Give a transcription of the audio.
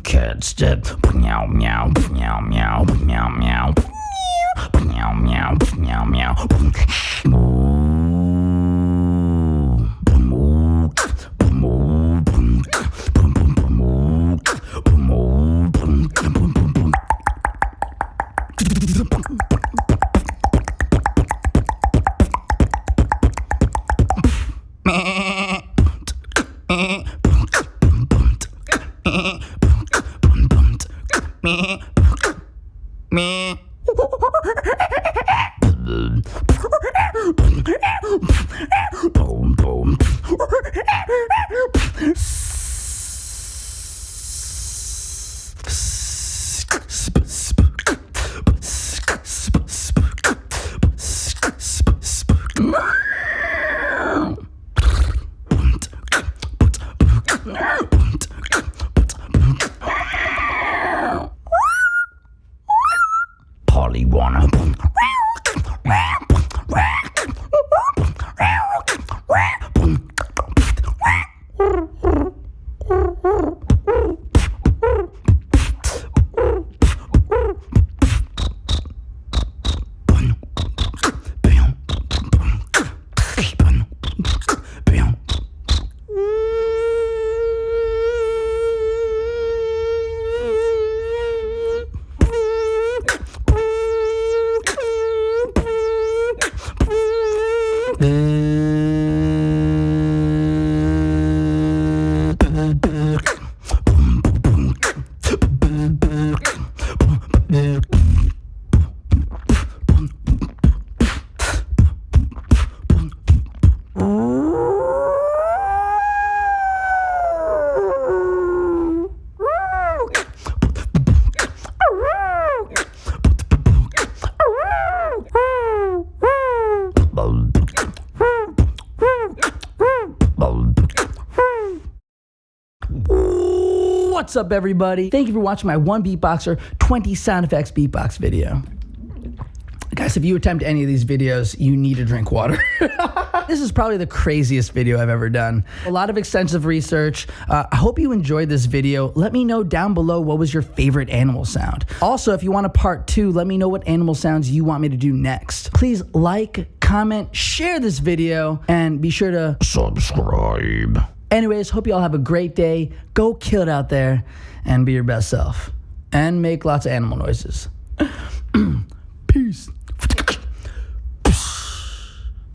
Cat step, meow meow meow meow meow meow meow meow meow meow. Boom, boom. Polly wanna boom. What's up, everybody? Thank you for watching my 1 Beatboxer 20 sound effects beatbox video. Guys, if you attempt any of these videos, you need to drink water. This is probably the craziest video I've ever done. A lot of extensive research. I hope you enjoyed this video. Let me know down below what was your favorite animal sound. Also, if you want a part 2, let me know what animal sounds you want me to do next. Please like, comment, share this video, and be sure to subscribe. Anyways, hope you all have a great day. Go kill it out there and be your best self. And make lots of animal noises. Peace.